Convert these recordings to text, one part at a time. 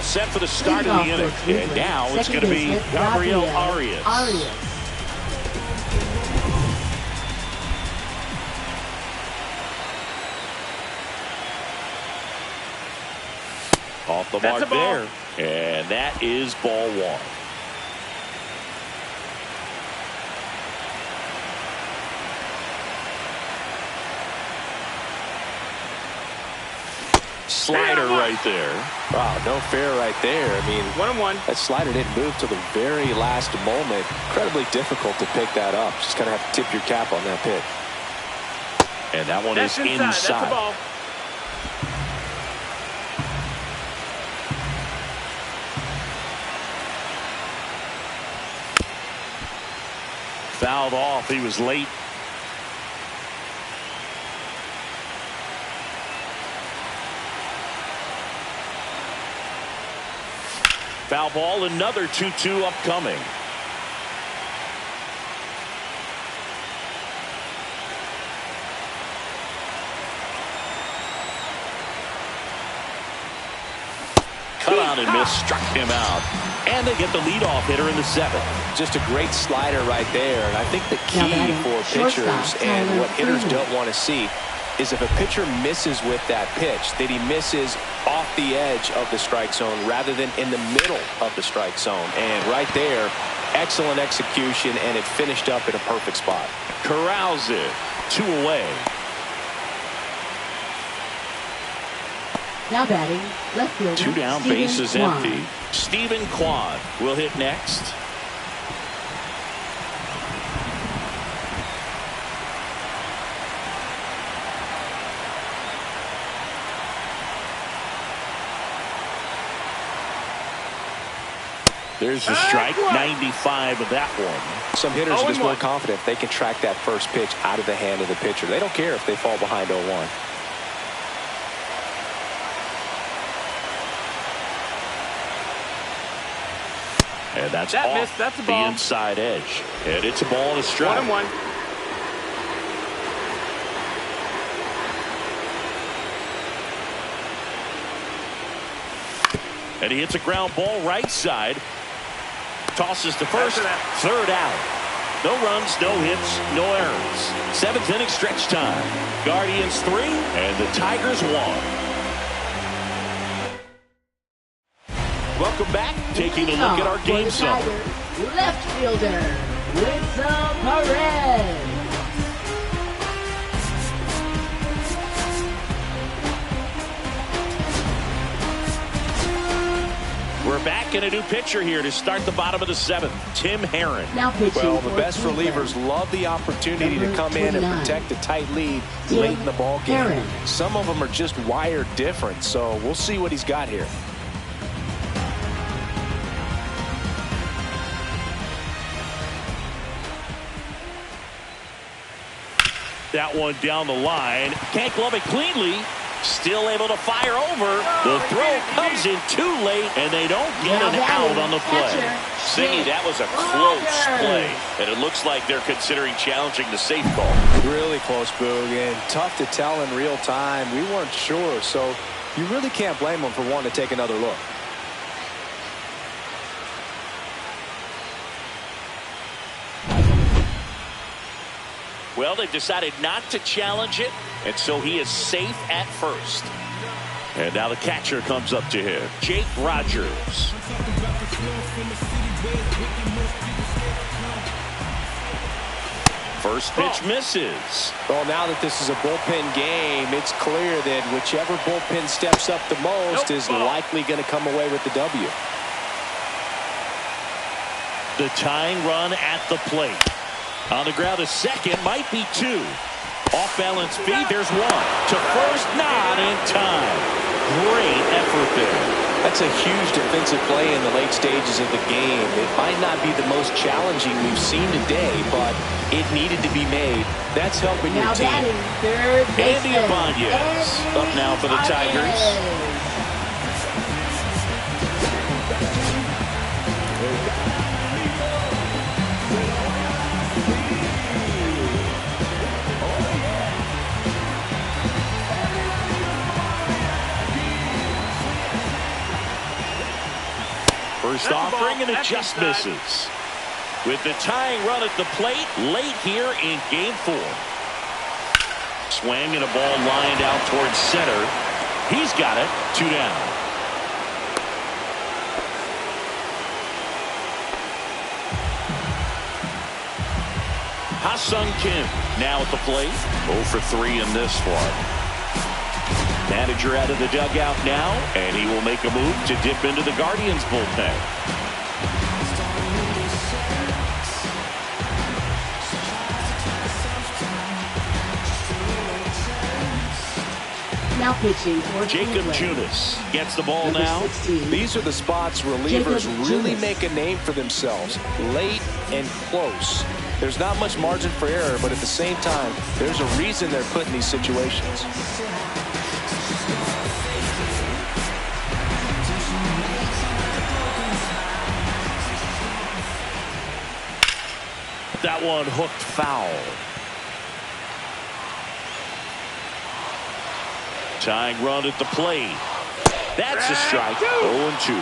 set for the start of the inning. And now it's going to be Gabriel Arias. Off the mark there. And that is ball one. Slider right there. Wow, no fair right there. I mean, 1-1. That slider didn't move till the very last moment. Incredibly difficult to pick that up. Just kind of have to tip your cap on that pitch. And that one is inside. That's the ball. Fouled off. He was late. Foul ball, another 2-2 upcoming. Cut on and miss, struck him out. And they get the leadoff hitter in the seventh. Just a great slider right there. And I think the key for pitchers and what hitters don't want to see is if a pitcher misses with that pitch, that he misses off the edge of the strike zone rather than in the middle of the strike zone. And right there, excellent execution, and it finished up in a perfect spot. Corrals it. 2 away. Now batting, left fielder. 2 down, bases empty. Steven Kwan will hit next. There's the strike, 95 of that one. Some hitters are just more confident if they can track that first pitch out of the hand of the pitcher. They don't care if they fall behind 0-1. And that's off the inside edge. And it's a ball and a strike. 1-1. And he hits a ground ball right side. Tosses to first. Third out. No runs, no hits, no errors. 7th inning stretch time. Guardians 3 and the Tigers 1. Welcome back. Taking a look at our game summary. Left fielder, Wilson Perez. We're back in a new pitcher here to start the bottom of the 7th. Tim Herrin. Well, the best relievers love the opportunity to come in and protect a tight lead late in the ball game. Some of them are just wired different, so we'll see what he's got here. That one down the line. Can't glove it cleanly. Still able to fire over. The throw comes in too late, and they don't get an out on the play. See, that was a close play, and it looks like they're considering challenging the safe call. Really close, Boog, and tough to tell in real time. We weren't sure, so you really can't blame them for wanting to take another look. Well, they've decided not to challenge it, and so he is safe at first. And now the catcher comes up to him, Jake Rogers. First pitch misses. Well, now that this is a bullpen game, it's clear that whichever bullpen steps up the most is likely going to come away with the W. The tying run at the plate. On the ground, a second, might be 2. Off balance feed, there's 1. To first, not in time. Great effort there. That's a huge defensive play in the late stages of the game. It might not be the most challenging we've seen today, but it needed to be made. That's helping your team. Andy Ibanez up now for the Tigers. First offering, and it just misses. With the tying run at the plate late here in Game 4. Swing and a ball lined out towards center. He's got it. 2 down. Ha-Seong Kim now at the plate. 0 for 3 in this one. Manager out of the dugout now, and he will make a move to dip into the Guardians bullpen. Now pitching for Jacob Cleveland. Junis gets the ball Number now. 16. These are the spots relievers Jacob really Junis. make a name for themselves. Late and close. There's not much margin for error, but at the same time, there's a reason they're put in these situations. That one hooked foul. Tying run at the plate. That's a strike. 0-2.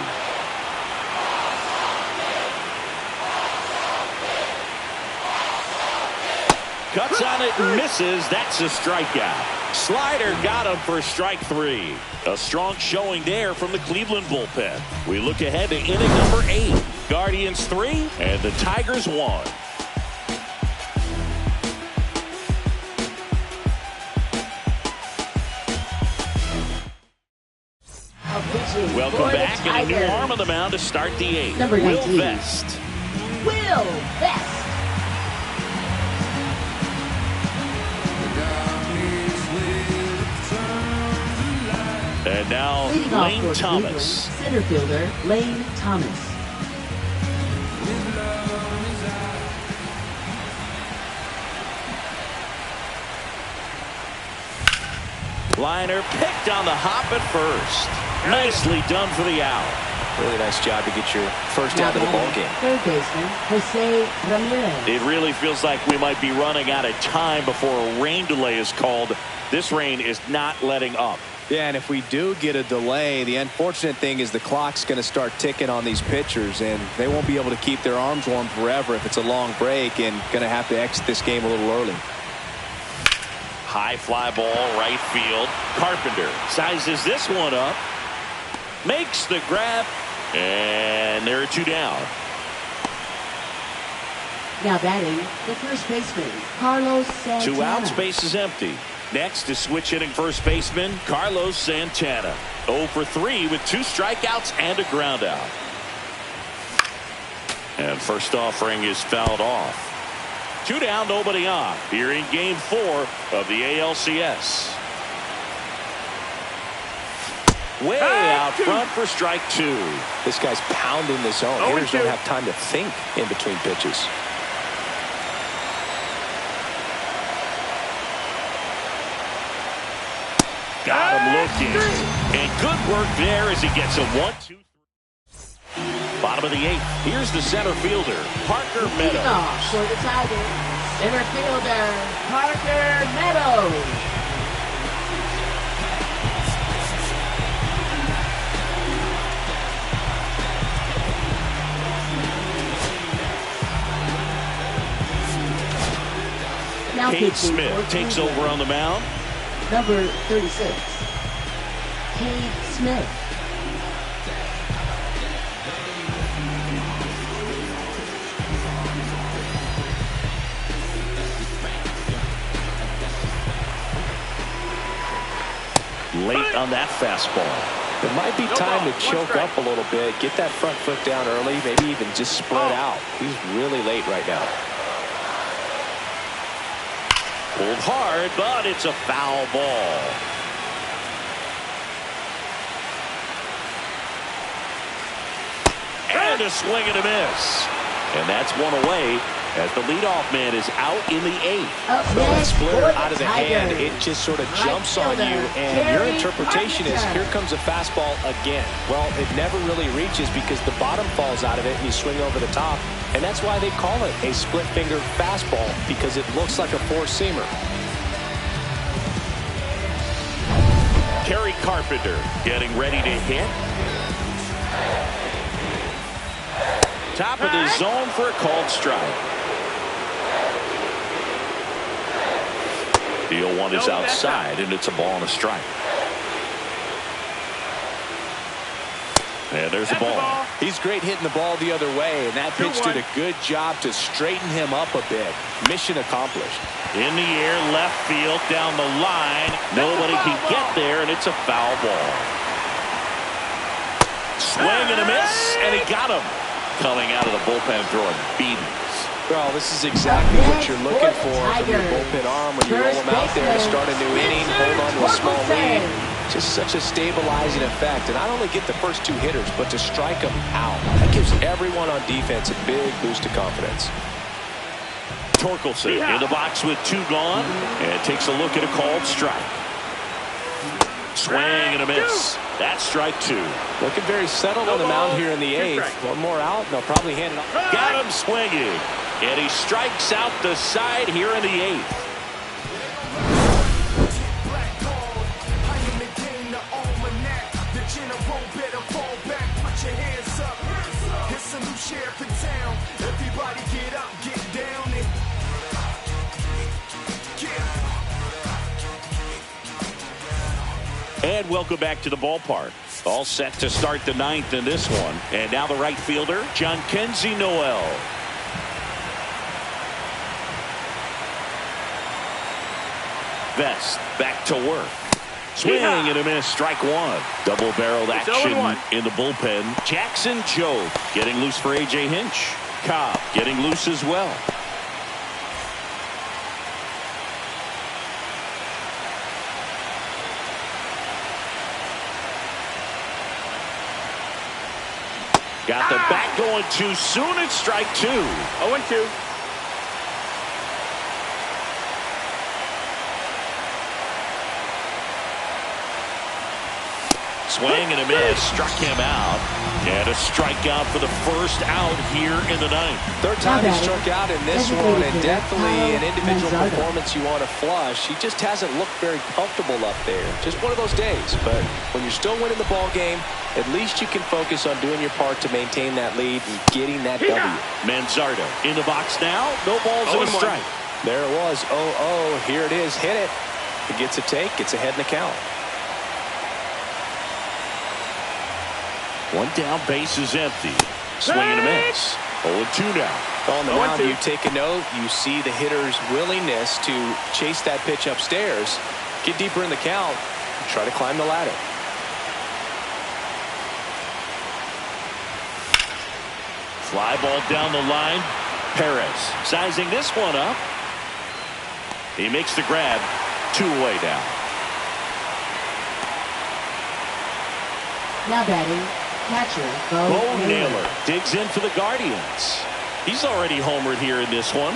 Cuts on it and misses. That's a strikeout. Slider got him for strike 3. A strong showing there from the Cleveland bullpen. We look ahead to inning number 8. Guardians 3 and the Tigers 1. Welcome back, and a new arm on the mound to start the 8th. Number 19. Will Vest. Will Vest. And now Leading off Lane for Thomas. Cleveland, center fielder Lane Thomas. Liner picked on the hop at first. Nicely done for the out. Really nice job to get your first Now out of the ball batting, game. third baseman Jose Ramirez. It really feels like we might be running out of time before a rain delay is called. This rain is not letting up. Yeah, and if we do get a delay, the unfortunate thing is the clock's going to start ticking on these pitchers, and they won't be able to keep their arms warm forever if it's a long break, and going to have to exit this game a little early. High fly ball, right field. Carpenter sizes this one up. Makes the grab. And there are 2 down. Now batting, the first baseman Carlos Santana. 2 outs, base is empty. Next is switch hitting first baseman Carlos Santana. 0 for 3 with 2 strikeouts and a ground out. And first offering is fouled off. 2 down, nobody on here in Game 4 of the ALCS. Way out front for strike 2. This guy's pounding the zone. Hitters don't have time to think in between pitches. Got him looking. And good work there as he gets a 1-2. Bottom of the 8th. Here's the center fielder, Parker Leading Meadows. off for the Tigers, center fielder Parker Meadows. Now Cade pitching Smith for takes Cleveland, over on the mound. number 36, Cade Smith. Late on that fastball. It might be time to choke up a little bit, get that front foot down early, maybe even just spread out. He's really late right now. Pulled hard, but it's a foul ball. And a swing and a miss. And that's one away as the leadoff man is out in the 8th. Up Well, that next splitter for the out of the hand, Tigers, it just sort of right jumps on you, fielder, and your Terry interpretation is, Carpenter. here comes a fastball again. Well, it never really reaches because the bottom falls out of it and you swing over the top, and that's why they call it a split-finger fastball, because it looks like a four-seamer. Terry Carpenter getting ready to hit. Top of the zone for a called strike. The 0-1 is outside, and it's a ball and a strike. And there's the ball. He's great hitting the ball the other way, and that pitch did a good job to straighten him up a bit. Mission accomplished. In the air, left field, down the line. Nobody can get there, and it's a foul ball. Swing and a miss, and he got him. Coming out of the bullpen throwing beatings. Well, this is exactly what you're looking for from your bullpen arm when you roll them out there to start a new inning, hold on to a small lead. Just such a stabilizing effect, and not only get the first two hitters, but to strike them out. That gives everyone on defense a big boost of confidence. Torkelson in the box with 2 gone, and takes a look at a called strike. Swing and a miss. That's strike 2. Looking very settled on the mound here in the 8th. One more out, and they'll probably hand it off. Got him swinging, and he strikes out the side here in the 8th. And welcome back to the ballpark. All set to start the 9th in this one. And now the right fielder, Jhonkensy Noel. Vest back to work. Swing and a miss, strike 1. Double-barreled action in the bullpen. Jackson Jobe getting loose for A.J. Hinch. Cobb getting loose as well. Got the bat going too soon. It's strike 2. 0-2. Swing and a miss. Struck him out. And a strikeout for the first out here in the 9th. Third time he struck out in this one, and definitely an individual performance you want to flush. He just hasn't looked very comfortable up there. Just one of those days. But when you're still winning the ball game, at least you can focus on doing your part to maintain that lead and getting that W. Manzardo in the box now. No balls and a strike. There it was. 0-0. Here it is. Hit it. It gets a take. Gets ahead in the count. One down, base is empty. Swing and a miss. 0-2 now. On the mound, you take a note. You see the hitter's willingness to chase that pitch upstairs, get deeper in the count, and try to climb the ladder. Fly ball down the line. Perez sizing this one up. He makes the grab. 2 away now. Now batting, catcher Bo Naylor digs in for the Guardians. He's already homered here in this one.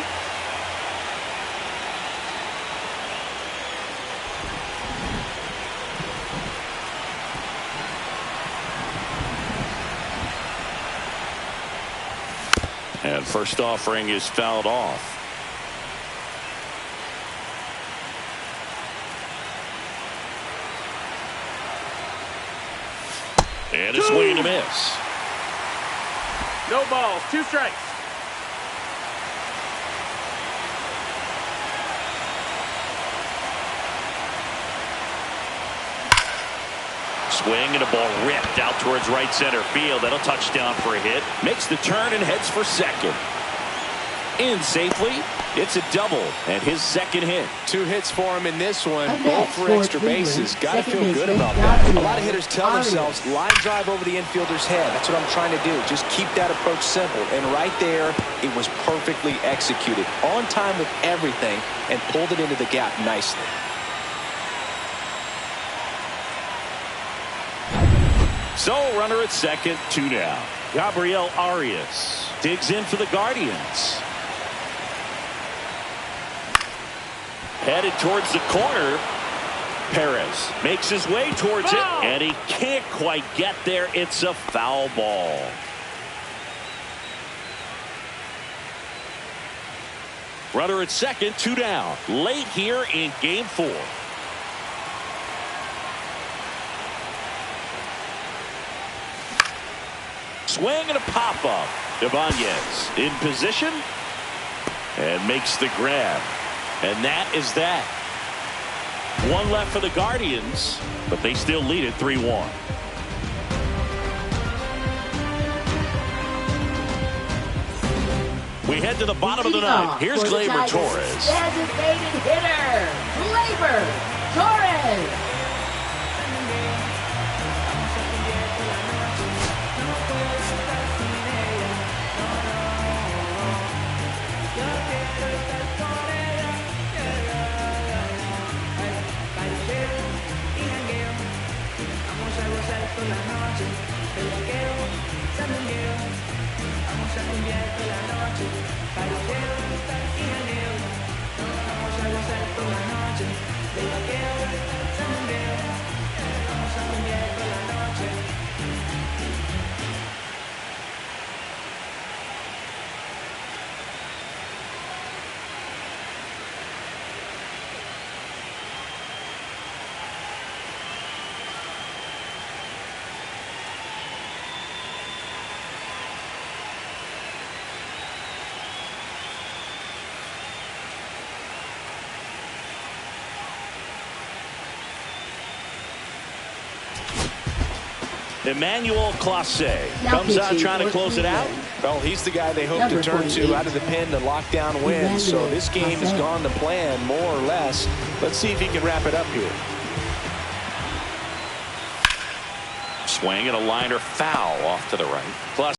And first offering is fouled off. And a swing and a miss. No balls, 2 strikes. Swing and a ball ripped out towards right center field. That'll touch down for a hit. Makes the turn and heads for second. In safely. It's a double and his second hit. 2 hits for him in this one, both for extra bases. Got to feel good about that. A lot of hitters tell themselves, line drive over the infielder's head. That's what I'm trying to do. Just keep that approach simple. And right there, it was perfectly executed. On time with everything and pulled it into the gap nicely. So runner at second, 2 down. Gabriel Arias digs in for the Guardians. Headed towards the corner. Perez makes his way towards it, and he can't quite get there. It's a foul ball. Runner at second, 2 down. Late here in game 4. Swing and a pop-up. Ibanez in position and makes the grab. And that is that. One left for the Guardians, but they still lead it 3-1. We head to the bottom of the ninth. Here's Gleyber Torres. Designated hitter, Gleyber Torres. Emmanuel Clase comes out trying to close it out. Well, he's the guy they hope to turn to out of the pen to lock down wins. So this game has gone to plan, more or less. Let's see if he can wrap it up here. Swing and a liner foul off to the right. Clase,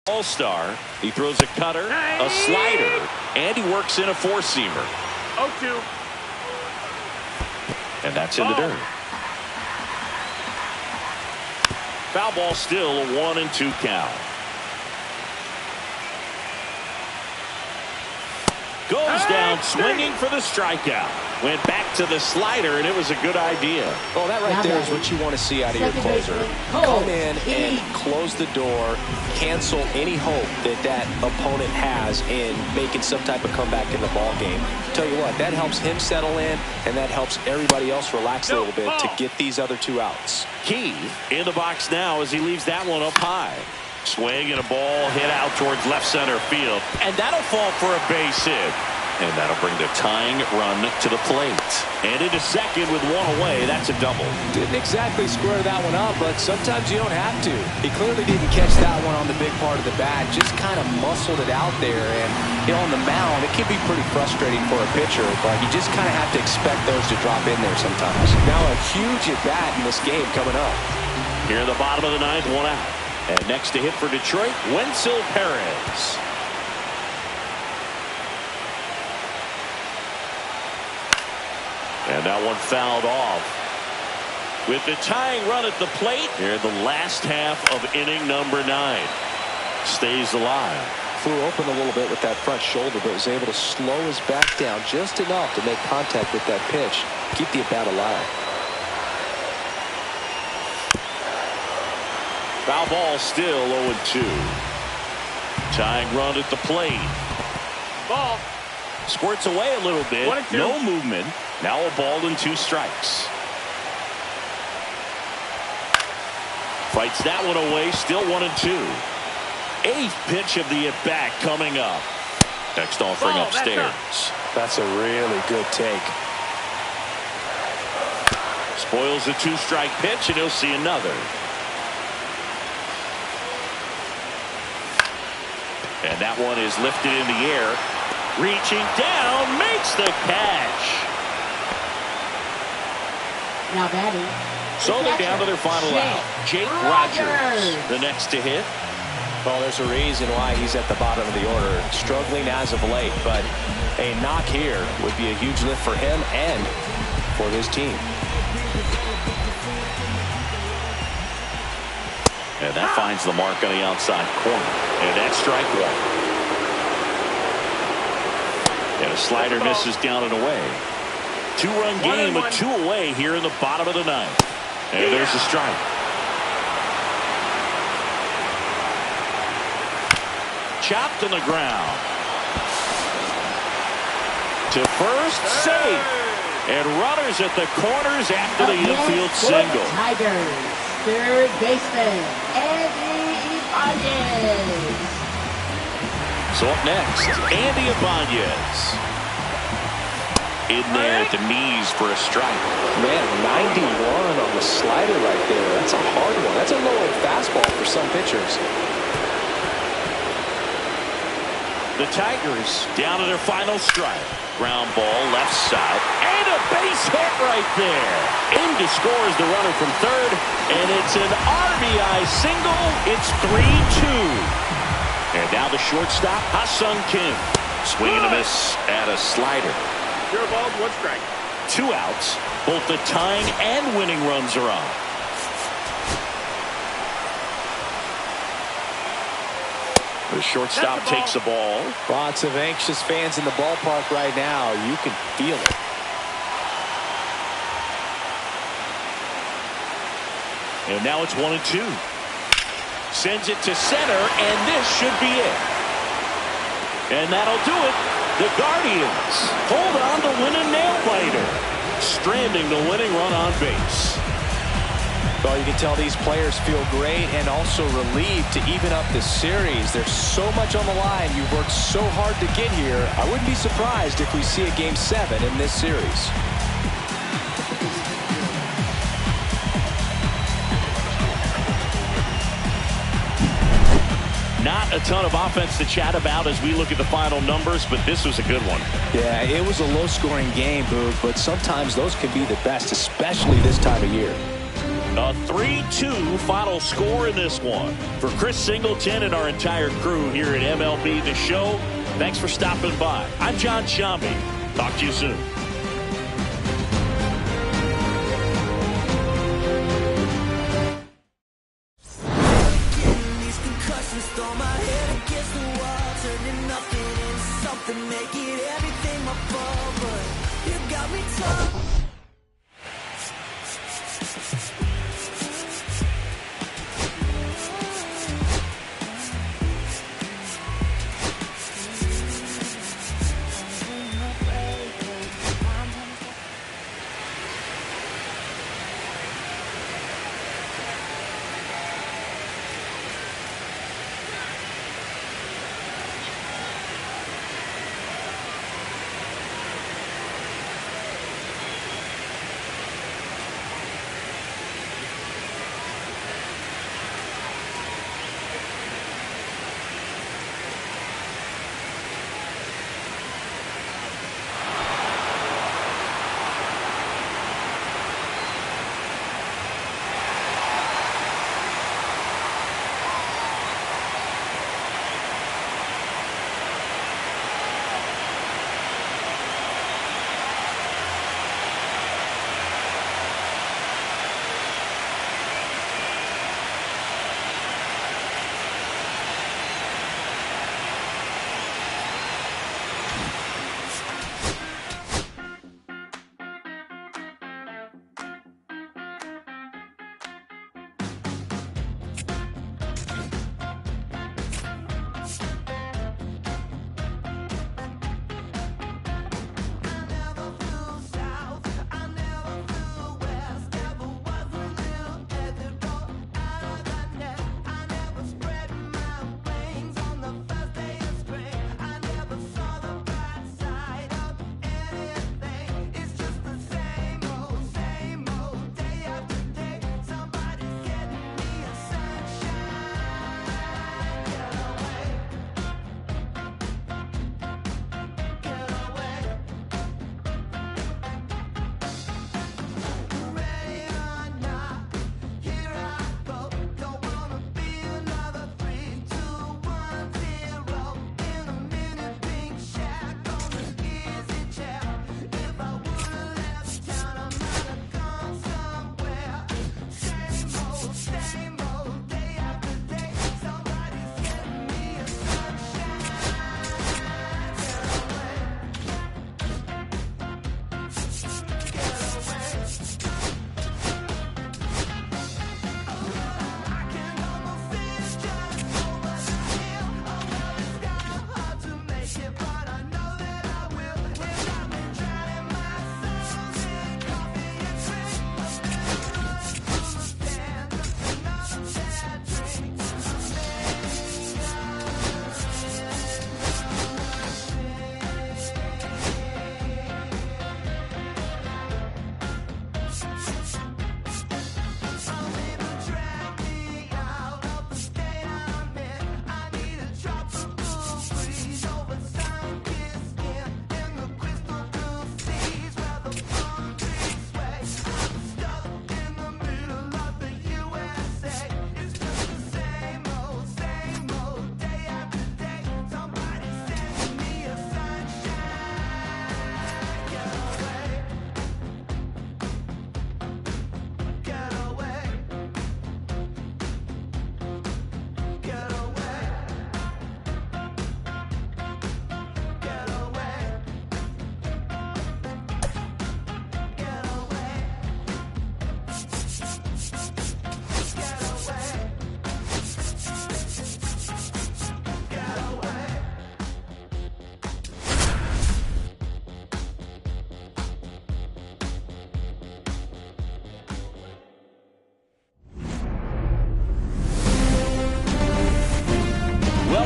all-star. He throws a cutter, a slider, and he works in a four-seamer. 0-2. And that's in the dirt. Foul ball, still a 1-2 count. Goes down swinging for the strikeout. Went back to the slider, and it was a good idea. Well, that right there is what you want to see out of your closer. Come in and close the door, cancel any hope that that opponent has in making some type of comeback in the ball game. Tell you what, that helps him settle in, and that helps everybody else relax a little bit to get these other two outs. Key in the box now as he leaves that one up high. Swing and a ball hit out towards left center field, and that'll fall for a base hit. And that'll bring the tying run to the plate. And into second with one away. That's a double. Didn't exactly square that one up, but sometimes you don't have to. He clearly didn't catch that one on the big part of the bat. Just kind of muscled it out there. And, you know, on the mound, it can be pretty frustrating for a pitcher, but you just kind of have to expect those to drop in there sometimes. Now a huge at-bat in this game coming up. Here in the bottom of the ninth, one out. And next to hit for Detroit, Wenceel Perez. And that one fouled off. With the tying run at the plate, here in the last half of inning number 9. Stays alive. Flew open a little bit with that front shoulder, but was able to slow his back down just enough to make contact with that pitch. Keep the at-bat alive. Foul ball, still 0-2. Tying run at the plate. Ball. Squirts away a little bit. 1-2. No movement. Now a ball and 2 strikes. Fights that one away. Still 1-2. 8th pitch of the at-bat coming up. Next offering upstairs. That's a really good take. Spoils a 2-strike pitch, and he'll see another. And that one is lifted in the air. Reaching down, makes the catch. Now batting. So they're down to their final out. Jake Rogers, the next to hit. Well, there's a reason why he's at the bottom of the order. Struggling as of late, but a knock here would be a huge lift for him and for his team. And that finds the mark on the outside corner. And that's strike one. And a slider misses down and away. 2-run game with 2 away here in the bottom of the 9th. And there's a strike. Chopped on the ground. To first, safe. And runners at the corners after the infield single. Tigers, third baseman, Andy Ibanez. So up next, Andy Ibanez. In there at the knees for a strike. Man, 91 on the slider right there. That's a hard one. That's a low-end fastball for some pitchers. The Tigers down to their final strike. Ground ball left side. And a base hit right there. In to score is the runner from third. And it's an RBI single. It's 3-2. And now the shortstop, Ha-Seong Kim. Swing and a miss at a slider. 0 balls, 1 strike. 2 outs. Both the tying and winning runs are on. The shortstop takes the ball. Lots of anxious fans in the ballpark right now. You can feel it. And now it's 1-2. Sends it to center, and this should be it. And that'll do it. The Guardians hold on to win a nail-biter, stranding the winning run on base. Well, you can tell these players feel great and also relieved to even up the series. There's so much on the line. You've worked so hard to get here. I wouldn't be surprised if we see a Game 7 in this series. Not a ton of offense to chat about as we look at the final numbers, but this was a good one. Yeah, it was a low-scoring game, Boog, but sometimes those can be the best, especially this time of year. A 3-2 final score in this one. For Chris Singleton and our entire crew here at MLB The Show, thanks for stopping by. I'm John Sciambi. Talk to you soon.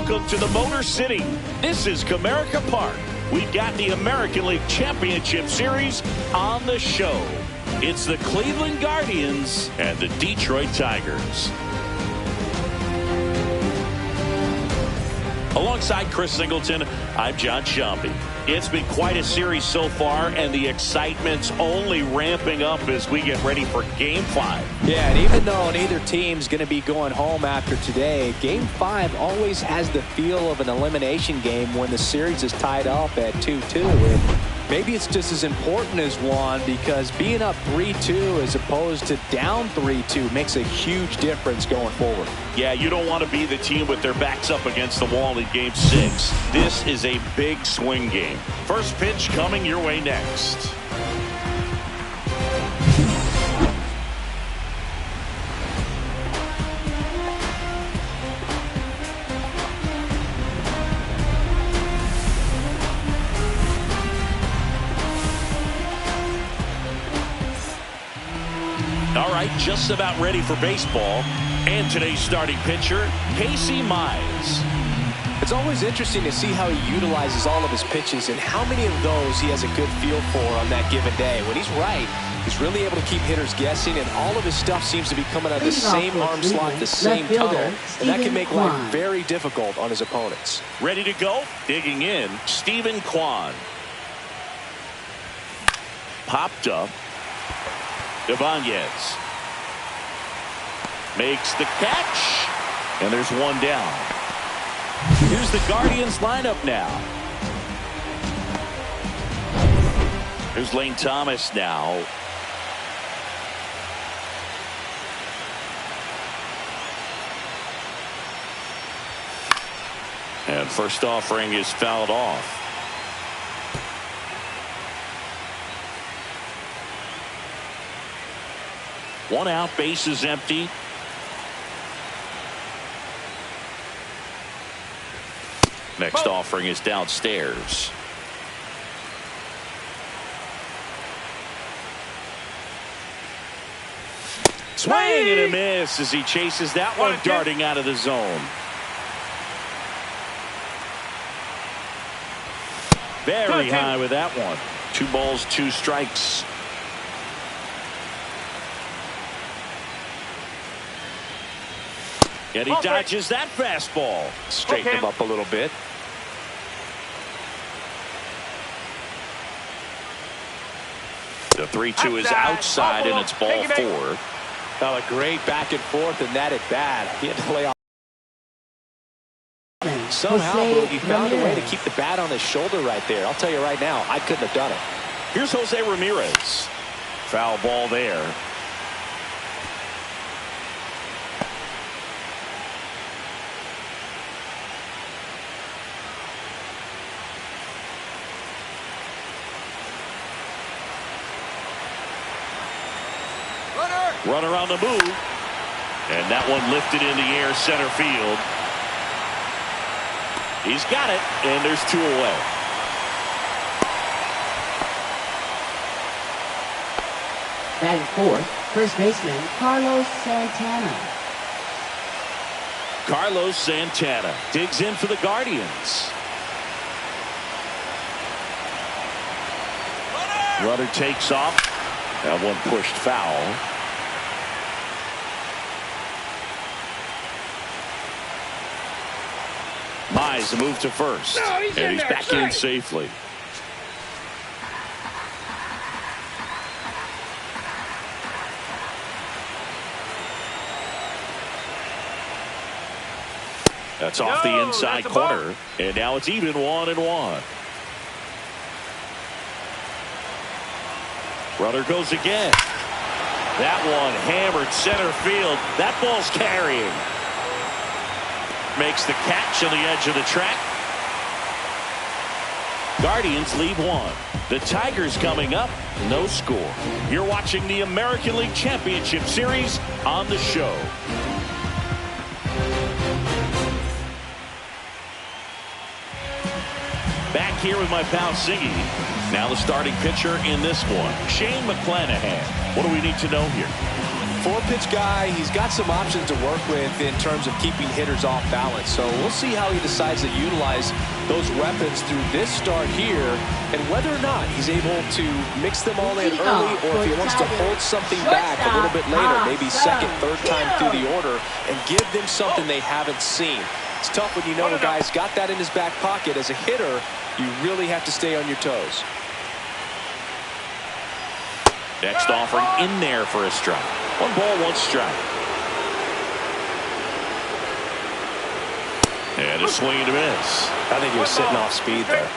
Welcome to the Motor City. This is Comerica Park. We've got the American League Championship Series on the show. It's the Cleveland Guardians and the Detroit Tigers. Alongside Chris Singleton, I'm John Sciambi. It's been quite a series so far, and the excitement's only ramping up as we get ready for Game 5. Yeah, and even though neither team's going to be going home after today, Game 5 always has the feel of an elimination game when the series is tied up at 2-2. And maybe it's just as important as one, because being up 3-2 as opposed to down 3-2 makes a huge difference going forward. Yeah, you don't want to be the team with their backs up against the wall in Game 6. This is a big swing game. First pitch coming your way next. All right, just about ready for baseball. And today's starting pitcher, Casey Mize. It's always interesting to see how he utilizes all of his pitches and how many of those he has a good feel for on that given day. When he's right, he's really able to keep hitters guessing, and all of his stuff seems to be coming out of the same arm slot, the same tunnel, and that can make life very difficult on his opponents. Ready to go? Digging in, Steven Kwan. Popped up. Ibanez makes the catch, and there's one down. Here's the Guardians lineup now. Here's Lane Thomas now. And first offering is fouled off. One out, base is empty. Next offering is downstairs. Swing and a miss as he chases that one darting out of the zone. Very high with that one. 2 balls, 2 strikes. And he dodges that fastball. Straighten him up a little bit. The 3-2 is outside, and it's ball 4. Oh, a great back and forth, and that at bat. He had to lay off. Somehow, he found a way to keep the bat on his shoulder right there. I'll tell you right now, I couldn't have done it. Here's Jose Ramirez. Foul ball there. Runner on the move. And that one lifted in the air, center field. He's got it, and there's 2 away. Batting fourth, first baseman Carlos Santana. Carlos Santana digs in for the Guardians. Runner takes off. That one pushed foul. Mize move to first. And he's back in safely. That's off the inside corner. And now it's even 1-1. Runner goes again. That one hammered center field. That ball's carrying. Makes the catch on the edge of the track. Guardians lead 1. The Tigers coming up, no score. You're watching the American League Championship Series on the show. Back here with my pal Siggy. Now the starting pitcher in this one, Shane McClanahan. What do we need to know here? 4-pitch guy, he's got some options to work with in terms of keeping hitters off balance. So we'll see how he decides to utilize those weapons through this start here, and whether or not he's able to mix them all in early, or if he wants to hold something back a little bit later, maybe second, third time through the order, and give them something they haven't seen. It's tough when you know a guy's got that in his back pocket. As a hitter, you really have to stay on your toes. Next offering in there for a strike. 1 ball, 1 strike. And a swing and a miss. I think he was sitting off speed there.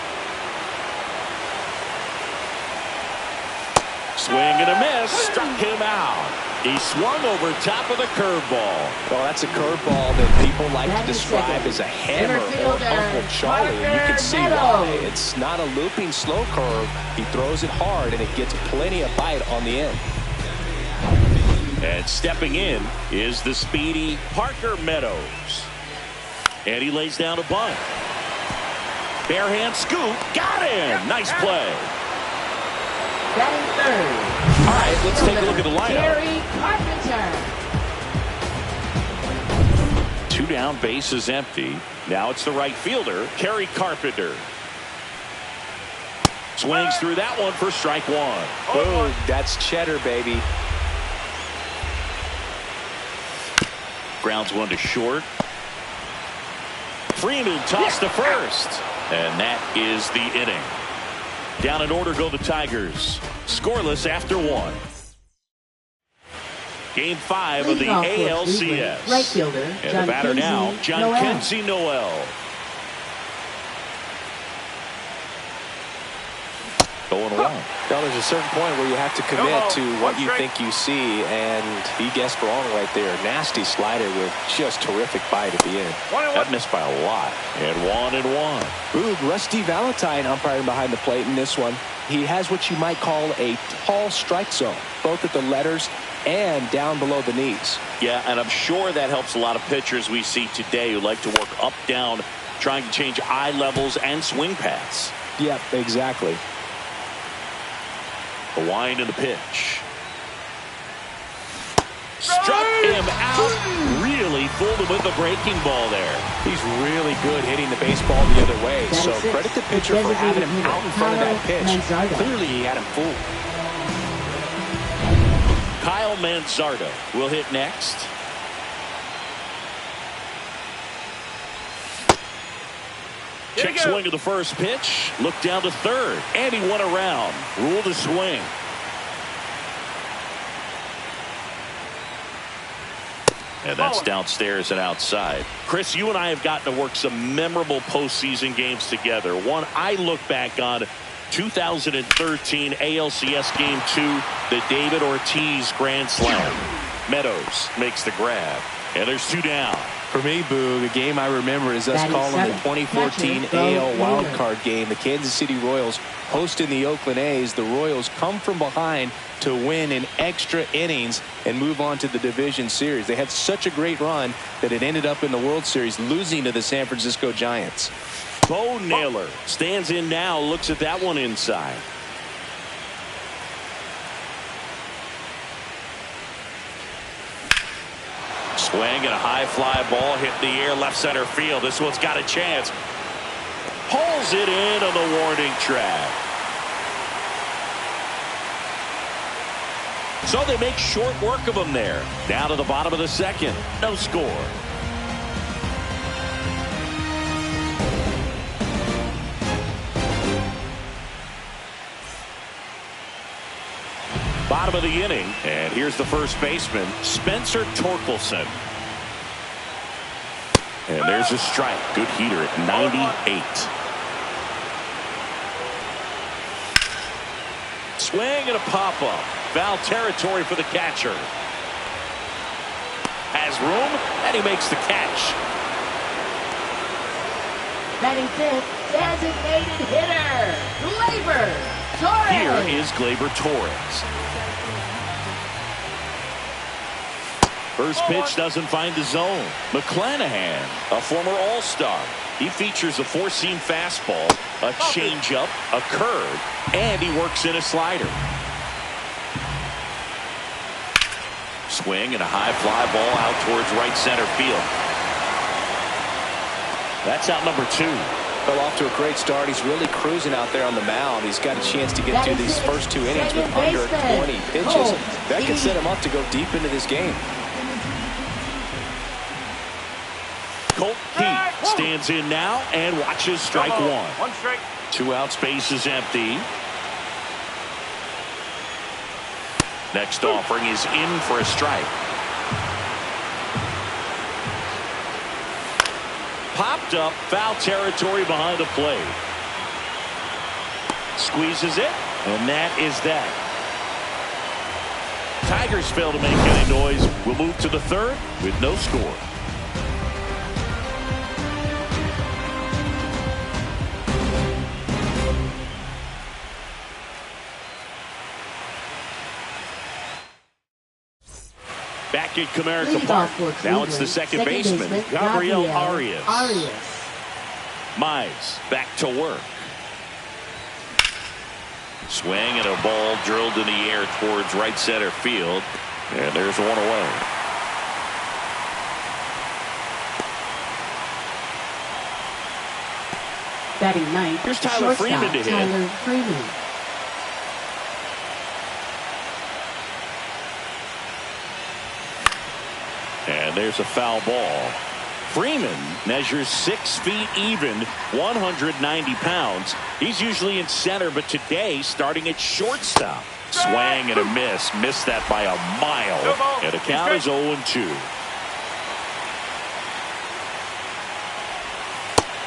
Swing and a miss. Struck him out. He swung over top of the curveball. Well, that's a curveball that people like to describe as a hammer or Uncle Charlie, and you can see why. It's not a looping slow curve. He throws it hard, and it gets plenty of bite on the end. And stepping in is the speedy Parker Meadows. And he lays down a bunt. Bare hand scoop. Got him. Nice play. Batting third. All right, let's take a look at the lineup. Kerry Carpenter. 2 down, bases empty. Now it's the right fielder, Kerry Carpenter. Swings through that one for strike 1. Boom, that's cheddar, baby. Grounds 1 to short. Freeman tossed to first. And that is the inning. Down in order go the Tigers. Scoreless after 1. Game 5 of the ALCS. Right fielder, and the batter now, John Kenzie Noel. 0-1. Well, there's a certain point where you have to commit to what you think you see, and he guessed wrong right there. Nasty slider with just terrific bite at the end. That missed by a lot. And 1-1. Boog, Rusty Valentine umpiring behind the plate in this one. He has what you might call a tall strike zone, both at the letters and down below the knees. Yeah, and I'm sure that helps a lot of pitchers we see today who like to work up, down, trying to change eye levels and swing paths. Yep, exactly. The wind and the pitch. Struck him out. Really fooled him with the breaking ball there. He's really good hitting the baseball the other way. So credit the pitcher for having him out in front of that pitch. Clearly he had him fooled. Kyle Manzardo will hit next. Check swing of the first pitch. Look down to third. And he went around. Ruled a swing. And that's downstairs and outside. Chris, you and I have gotten to work some memorable postseason games together. One I look back on, 2013 ALCS Game 2, the David Ortiz Grand Slam. Meadows makes the grab. And there's 2 down. For me, Boo, the game I remember is us calling the 2014 AL wildcard game. The Kansas City Royals hosting the Oakland A's. The Royals come from behind to win in extra innings and move on to the division series. They had such a great run that it ended up in the World Series, losing to the San Francisco Giants. Bo Naylor stands in now, looks at that one inside. Swing and a high fly ball hit the air left center field. This one's got a chance. Pulls it in on the warning track. So they make short work of him there. Down to the bottom of the second. No score. Bottom of the inning, and here's the first baseman, Spencer Torkelson. And there's a strike. Good heater at 98. Swing and a pop-up. Foul territory for the catcher. Has room, and he makes the catch. Batting fifth, designated hitter, Gleyber Torres. Here is Gleyber Torres. First pitch doesn't find the zone. McClanahan, a former All-Star. He features a four-seam fastball, a changeup, a curve, and he works in a slider. swing and a high fly ball out towards right center field. That's out number 2. Well, off to a great start. He's really cruising out there on the mound. He's got a chance to get through these first 2 innings with under 20 pitches. That could set him up to go deep into this game. Colt Keith stands in now and watches strike 1. 1 strike. 2 outs, base is empty. Next offering is in for a strike. Popped up, foul territory behind the plate. Squeezes it, and that is that. Tigers fail to make any noise. We'll move to the 3rd with no score. Back at Comerica Park. Now it's the second baseman, Gabriel Arias. Mize back to work. Swing and a ball drilled in the air towards right center field. And there's one away. Batting 9th. Here's Tyler Freeman to hit. Tyler Freeman. And there's a foul ball. Freeman measures 6 feet even, 190 pounds. He's usually in center, but today starting at shortstop. Swing and a miss. Missed that by a mile. And the count is 0-2.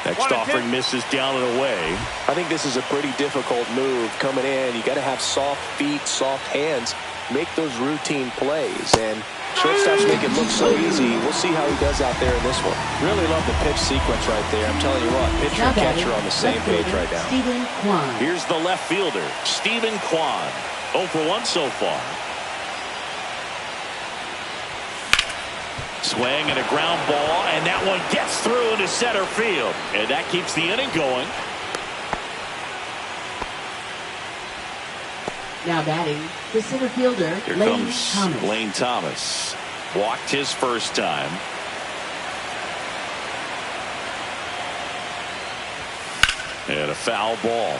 Next offering misses down and away. I think this is a pretty difficult move coming in. You got to have soft feet, soft hands, make those routine plays. And shortstops make it look so easy. We'll see how he does out there in this one. Really love the pitch sequence right there. I'm telling you what, pitcher and catcher are on the same page right now. Stephen Kwan. Here's the left fielder, Stephen Kwan. 0 for 1 so far. Swing and a ground ball, and that one gets through into center field. And that keeps the inning going. Now batting, the center fielder, Here Lane comes Thomas. Lane Thomas. Walked his first time. And a foul ball.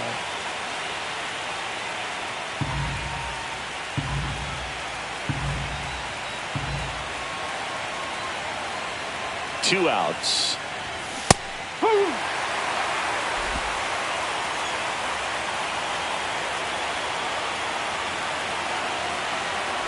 Two outs.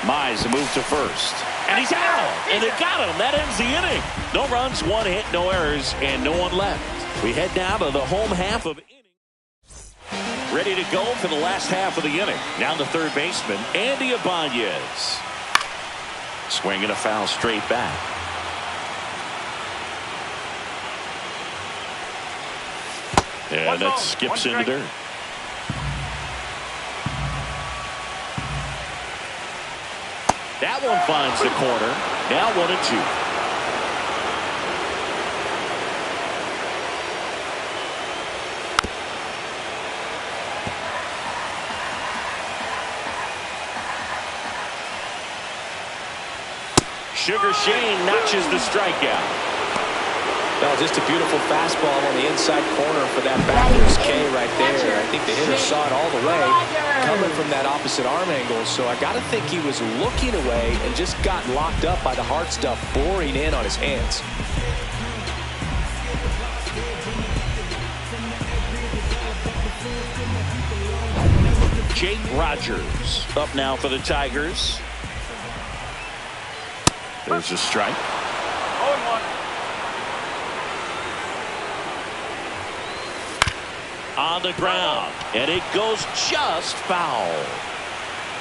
Mize move to first. And he's out. And they got him. That ends the inning. No runs, 1 hit, no errors, and no one left. We head down to the home half of inning. Ready to go for the last half of the inning. Now the third baseman, Andy Ibanez. Swinging a foul straight back. And that skips into dirt. That one finds the corner. Now 1-2. Sugar Shane notches the strikeout. Well, just a beautiful fastball on the inside corner for that backwards K right there. I think the hitter saw it all the way coming from that opposite arm angle. So I got to think he was looking away and just got locked up by the hard stuff boring in on his hands. Jake Rogers up now for the Tigers. There's a strike. 0-1. On the ground, and it goes just foul.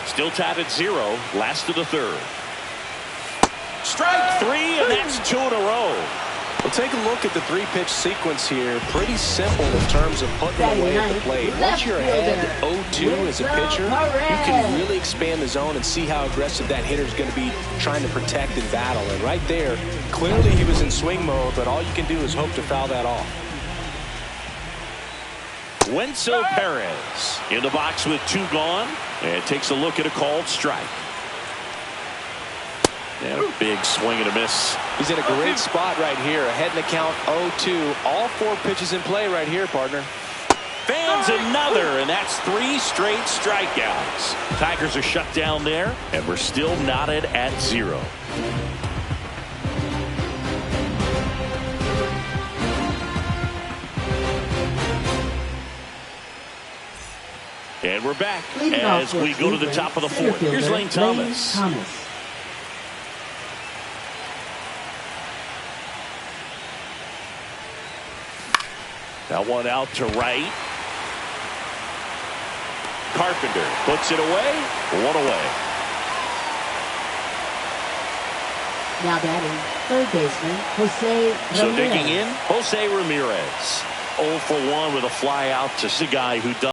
Still tied at 0, last of the third. Strike 3, and that's 2 in a row. Well, take a look at the 3-pitch sequence here. Pretty simple in terms of putting away at the plate. Once you're ahead 0-2 as a pitcher, you can really expand the zone and see how aggressive that hitter is going to be trying to protect and battle. And right there, clearly he was in swing mode, but all you can do is hope to foul that off. Wenzel Perez in the box with 2 gone, and takes a look at a called strike. And a big swing and a miss. He's in a great spot right here. Ahead in the count 0-2. All 4 pitches in play right here, partner. Fans another, and that's 3 straight strikeouts. Tigers are shut down there, and we're still knotted at 0. And we're back as we go to the top of the 4th. Here's Lane Thomas. That one out to right. Carpenter puts it away. 1 away. Now batting, third baseman, Jose Ramirez. So digging in, Jose Ramirez. 0 for 1 with a fly out to the guy who does.